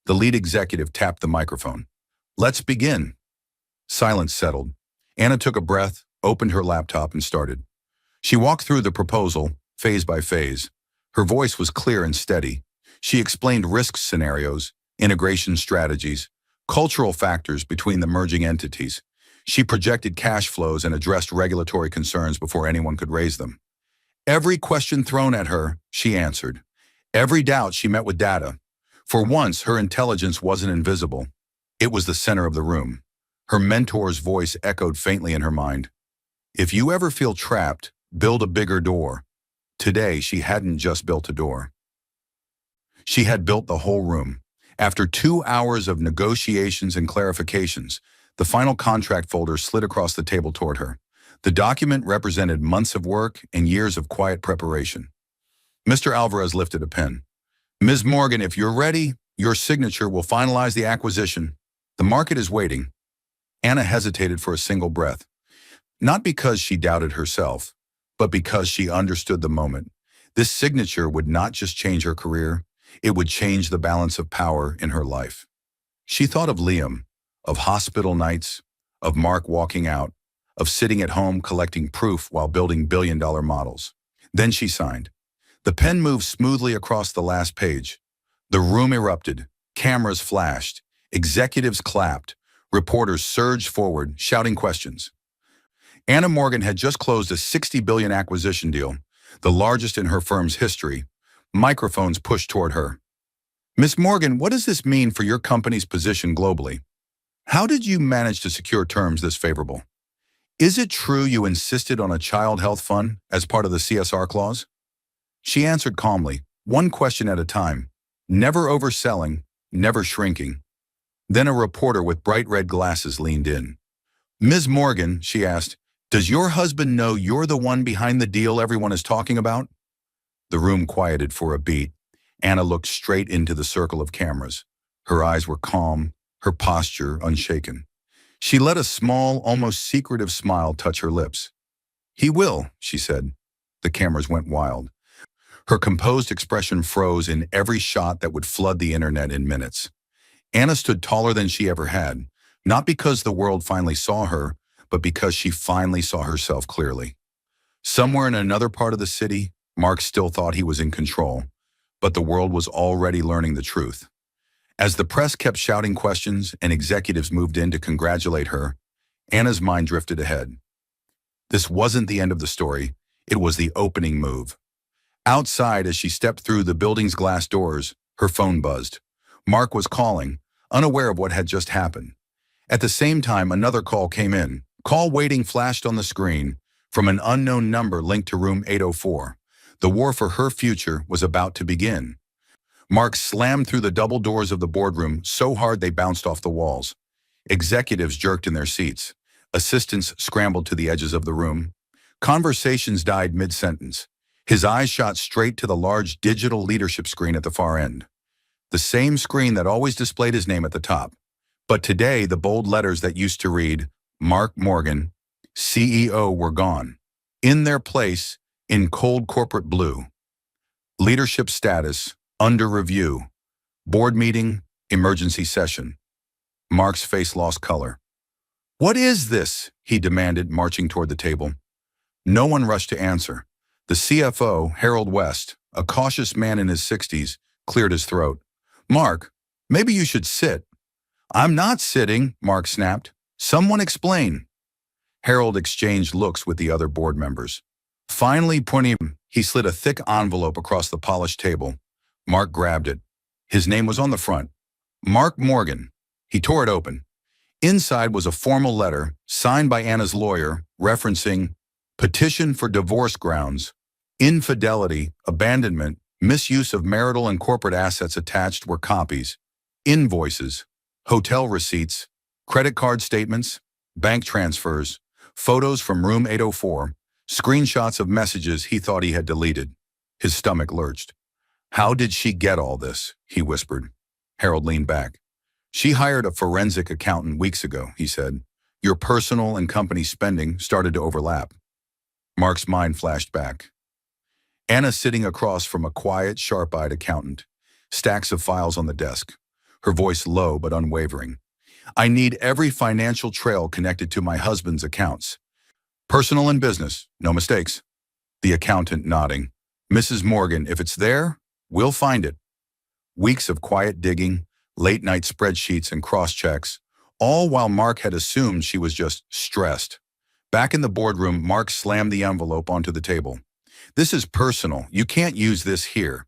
The lead executive tapped the microphone. Let's begin. Silence settled. Anna took a breath, opened her laptop, and started. She walked through the proposal, phase by phase. Her voice was clear and steady. She explained risk scenarios, integration strategies, cultural factors between the merging entities. She projected cash flows and addressed regulatory concerns before anyone could raise them. Every question thrown at her, she answered. Every doubt she met with data. For once, her intelligence wasn't invisible. It was the center of the room. Her mentor's voice echoed faintly in her mind. If you ever feel trapped, build a bigger door. Today, she hadn't just built a door. She had built the whole room. After 2 hours of negotiations and clarifications, the final contract folder slid across the table toward her. The document represented months of work and years of quiet preparation. Mr. Alvarez lifted a pen. Ms. Morgan, if you're ready, your signature will finalize the acquisition. The market is waiting. Anna hesitated for a single breath. Not because she doubted herself, but because she understood the moment. This signature would not just change her career, it would change the balance of power in her life. She thought of Liam, of hospital nights, of Mark walking out, of sitting at home collecting proof while building billion-dollar models. Then she signed. The pen moved smoothly across the last page. The room erupted, cameras flashed, executives clapped, reporters surged forward, shouting questions. Anna Morgan had just closed a $60 billion acquisition deal, the largest in her firm's history, Microphones pushed toward her. Miss Morgan, what does this mean for your company's position globally? How did you manage to secure terms this favorable? Is it true you insisted on a child health fund as part of the CSR clause? She answered calmly, one question at a time, never overselling, never shrinking. Then a reporter with bright red glasses leaned in. Ms. Morgan, she asked, does your husband know you're the one behind the deal everyone is talking about? The room quieted for a beat. Anna looked straight into the circle of cameras. Her eyes were calm, her posture unshaken. She let a small, almost secretive smile touch her lips. He will, she said. The cameras went wild. Her composed expression froze in every shot that would flood the internet in minutes. Anna stood taller than she ever had, not because the world finally saw her, but because she finally saw herself clearly. Somewhere in another part of the city, Mark still thought he was in control, but the world was already learning the truth. As the press kept shouting questions and executives moved in to congratulate her, Anna's mind drifted ahead. This wasn't the end of the story, it was the opening move. Outside, as she stepped through the building's glass doors, her phone buzzed. Mark was calling, unaware of what had just happened. At the same time, another call came in. Call waiting flashed on the screen from an unknown number linked to room 804. The war for her future was about to begin. Mark slammed through the double doors of the boardroom so hard they bounced off the walls. Executives jerked in their seats. Assistants scrambled to the edges of the room. Conversations died mid-sentence. His eyes shot straight to the large digital leadership screen at the far end. The same screen that always displayed his name at the top. But today, the bold letters that used to read, Mark Morgan, CEO, were gone. In their place, in cold corporate blue, leadership status, under review, board meeting, emergency session. Mark's face lost color. What is this? He demanded, marching toward the table. No one rushed to answer. The CFO, Harold West, a cautious man in his 60s, cleared his throat. Mark, maybe you should sit. I'm not sitting, Mark snapped. Someone explain. Harold exchanged looks with the other board members. Finally, pointing, he slid a thick envelope across the polished table. Mark grabbed it. His name was on the front. Mark Morgan. He tore it open. Inside was a formal letter, signed by Anna's lawyer, referencing petition for divorce grounds, infidelity, abandonment, misuse of marital and corporate assets. Attached were copies, invoices, hotel receipts, credit card statements, bank transfers, photos from room 804, screenshots of messages he thought he had deleted. His stomach lurched. How did she get all this? He whispered. Harold leaned back. She hired a forensic accountant weeks ago, he said. Your personal and company spending started to overlap. Mark's mind flashed back. Anna sitting across from a quiet, sharp-eyed accountant. Stacks of files on the desk. Her voice low but unwavering. I need every financial trail connected to my husband's accounts. Personal and business, no mistakes. The accountant nodding. Mrs. Morgan, if it's there, we'll find it. Weeks of quiet digging, late-night spreadsheets and cross-checks, all while Mark had assumed she was just stressed. Back in the boardroom, Mark slammed the envelope onto the table. This is personal. You can't use this here.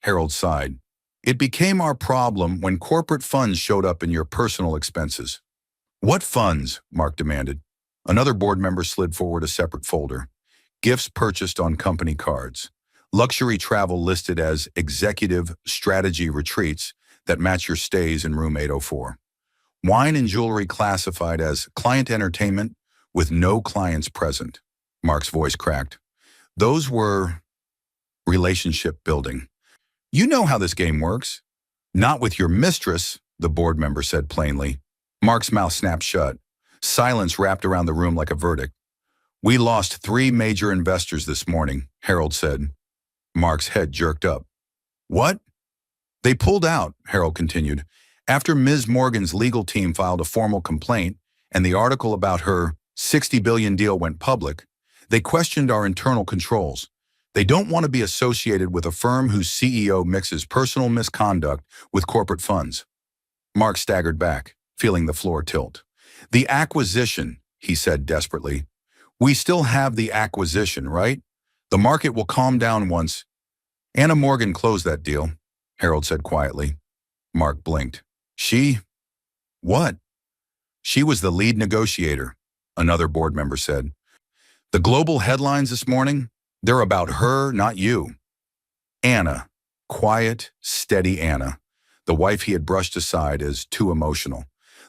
Harold sighed. It became our problem when corporate funds showed up in your personal expenses. What funds? Mark demanded. Another board member slid forward a separate folder. Gifts purchased on company cards. Luxury travel listed as executive strategy retreats that match your stays in room 804. Wine and jewelry classified as client entertainment with no clients present. Mark's voice cracked. Those were relationship building. You know how this game works. Not with your mistress, the board member said plainly. Mark's mouth snapped shut. Silence wrapped around the room like a verdict. We lost 3 major investors this morning, Harold said. Mark's head jerked up. What? They pulled out, Harold continued, after Ms. Morgan's legal team filed a formal complaint and the article about her $60 billion deal went public. They questioned our internal controls. They don't want to be associated with a firm whose CEO mixes personal misconduct with corporate funds. Mark staggered back, feeling the floor tilt. The acquisition, he said desperately. We still have the acquisition, right? The market will calm down once. Anna Morgan closed that deal, Harold said quietly. Mark blinked. She? What? She was the lead negotiator, another board member said. The global headlines this morning, they're about her, not you. Anna, quiet, steady Anna, the wife he had brushed aside as too emotional,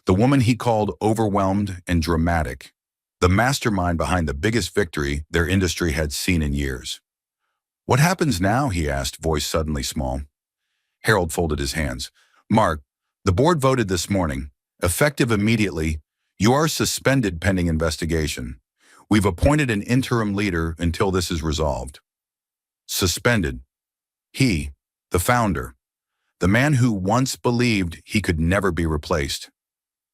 the woman he called overwhelmed and dramatic, the mastermind behind the biggest victory their industry had seen in years. What happens now? He asked, voice suddenly small. Harold folded his hands. Mark, the board voted this morning, effective immediately, you are suspended pending investigation. We've appointed an interim leader until this is resolved. Suspended. He, the founder, the man who once believed he could never be replaced.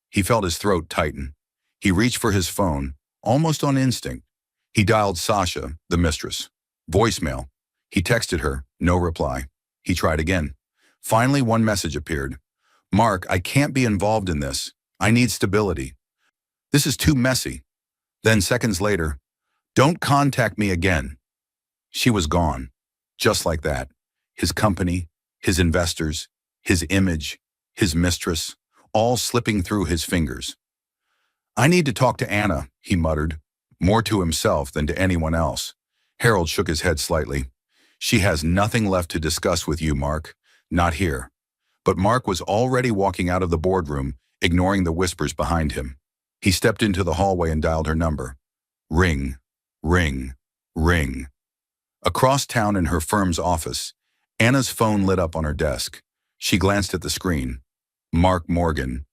He felt his throat tighten. He reached for his phone, almost on instinct. He dialed Sasha, the mistress. Voicemail. He texted her, no reply. He tried again. Finally, one message appeared. Mark, I can't be involved in this. I need stability. This is too messy. Then seconds later, don't contact me again. She was gone. Just like that. His company, his investors, his image, his mistress, all slipping through his fingers. I need to talk to Anna, he muttered, more to himself than to anyone else. Harold shook his head slightly. She has nothing left to discuss with you, Mark. Not here. But Mark was already walking out of the boardroom, ignoring the whispers behind him. He stepped into the hallway and dialed her number. Ring, ring, ring. Across town in her firm's office, Anna's phone lit up on her desk. She glanced at the screen. Mark Morgan.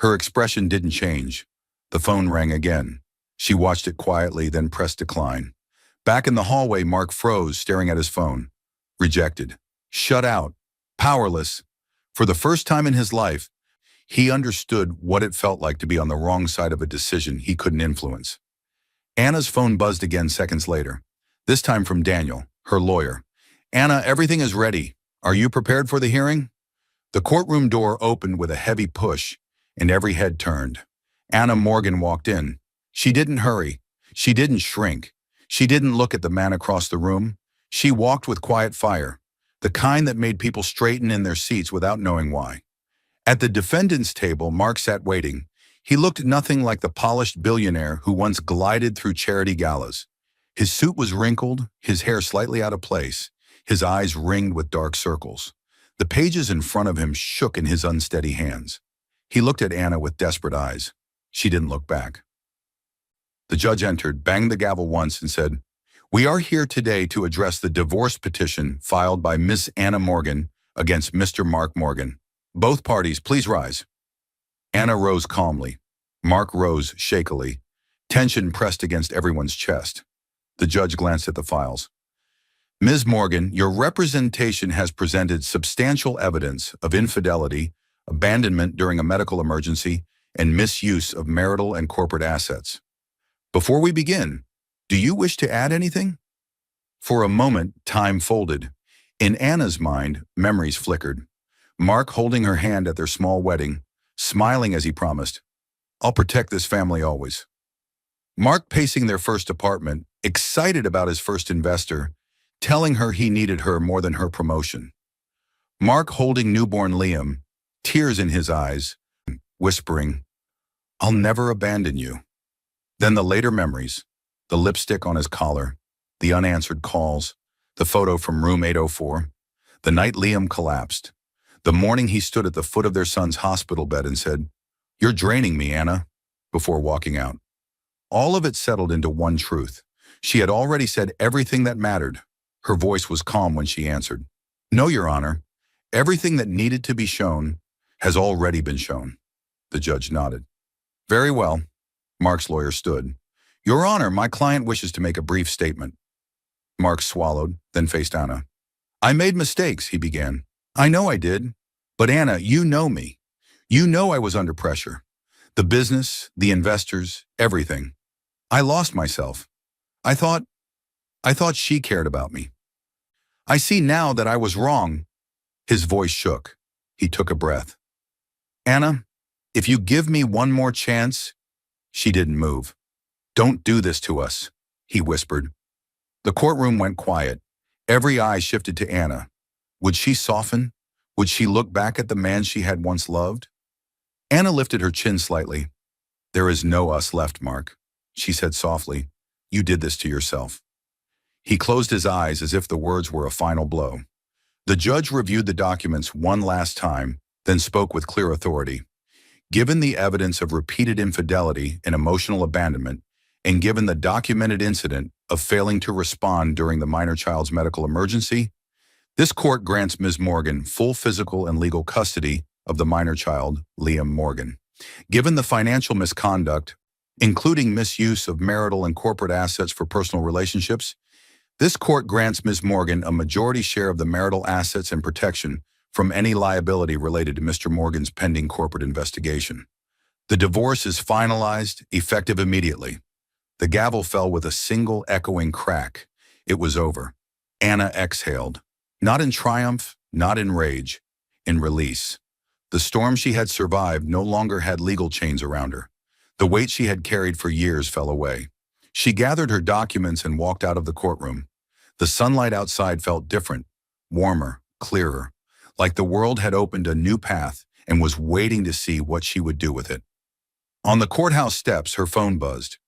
Her expression didn't change. The phone rang again. She watched it quietly, then pressed decline. Back in the hallway, Mark froze, staring at his phone. Rejected. Shut out. Powerless. For the first time in his life, he understood what it felt like to be on the wrong side of a decision he couldn't influence. Anna's phone buzzed again seconds later, this time from Daniel, her lawyer. Anna, everything is ready. Are you prepared for the hearing? The courtroom door opened with a heavy push, and every head turned. Anna Morgan walked in. She didn't hurry. She didn't shrink. She didn't look at the man across the room. She walked with quiet fire, the kind that made people straighten in their seats without knowing why. At the defendant's table, Mark sat waiting. He looked nothing like the polished billionaire who once glided through charity galas. His suit was wrinkled, his hair slightly out of place, his eyes ringed with dark circles. The pages in front of him shook in his unsteady hands. He looked at Anna with desperate eyes. She didn't look back. The judge entered, banged the gavel once, and said, "We are here today to address the divorce petition filed by Miss Anna Morgan against Mr. Mark Morgan. Both parties, please rise." Anna rose calmly. Mark rose shakily. Tension pressed against everyone's chest. The judge glanced at the files. Ms. Morgan, your representation has presented substantial evidence of infidelity, abandonment during a medical emergency, and misuse of marital and corporate assets. Before we begin, do you wish to add anything? For a moment, time folded. In Anna's mind, memories flickered. Mark holding her hand at their small wedding, smiling as he promised, "I'll protect this family always." Mark pacing their first apartment, excited about his first investor, telling her he needed her more than her promotion. Mark holding newborn Liam, tears in his eyes, whispering, "I'll never abandon you." Then the later memories, the lipstick on his collar, the unanswered calls, the photo from room 804, the night Liam collapsed, the morning he stood at the foot of their son's hospital bed and said, "You're draining me, Anna," before walking out. All of it settled into one truth. She had already said everything that mattered. Her voice was calm when she answered, "No, Your Honor. Everything that needed to be shown has already been shown." The judge nodded. "Very well." Mark's lawyer stood. "Your Honor, my client wishes to make a brief statement." Mark swallowed, then faced Anna. "I made mistakes," he began. "I know I did. But Anna, you know me. You know I was under pressure. The business, the investors, everything. I lost myself. I thought she cared about me. I see now that I was wrong." His voice shook. He took a breath. "Anna, if you give me one more chance..." She didn't move. "Don't do this to us," he whispered. The courtroom went quiet. Every eye shifted to Anna. Would she soften? Would she look back at the man she had once loved? Anna lifted her chin slightly. There is no us left, Mark, she said softly. You did this to yourself. He closed his eyes as if the words were a final blow. The judge reviewed the documents one last time, then spoke with clear authority. Given the evidence of repeated infidelity and emotional abandonment, and given the documented incident of failing to respond during the minor child's medical emergency, this court grants Ms. Morgan full physical and legal custody of the minor child, Liam Morgan. Given the financial misconduct, including misuse of marital and corporate assets for personal relationships, this court grants Ms. Morgan a majority share of the marital assets and protection from any liability related to Mr. Morgan's pending corporate investigation. The divorce is finalized, effective immediately. The gavel fell with a single echoing crack. It was over. Anna exhaled. Not in triumph, not in rage, in release. The storm she had survived no longer had legal chains around her. The weight she had carried for years fell away. She gathered her documents and walked out of the courtroom. The sunlight outside felt different, warmer, clearer, like the world had opened a new path and was waiting to see what she would do with it. On the courthouse steps, her phone buzzed.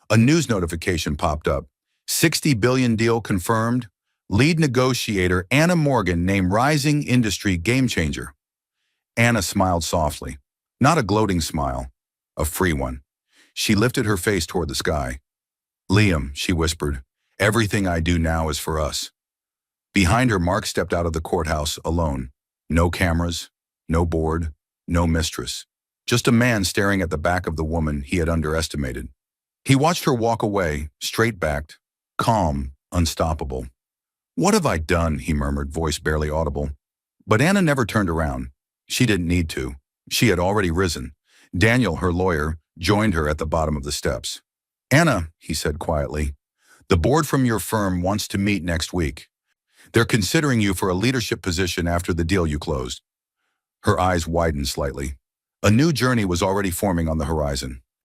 A news notification popped up. 60 billion deal confirmed. Lead negotiator Anna Morgan named rising industry game changer. Anna smiled softly. Not a gloating smile, a free one. She lifted her face toward the sky. Liam, she whispered, everything I do now is for us. Behind her, Mark stepped out of the courthouse alone. No cameras, no board, no mistress. Just a man staring at the back of the woman he had underestimated. He watched her walk away, straight-backed, calm, unstoppable. What have I done? He murmured, voice barely audible. But Anna never turned around. She didn't need to. She had already risen. Daniel, her lawyer, joined her at the bottom of the steps. Anna, he said quietly, the board from your firm wants to meet next week. They're considering you for a leadership position after the deal you closed. Her eyes widened slightly. A new journey was already forming on the horizon.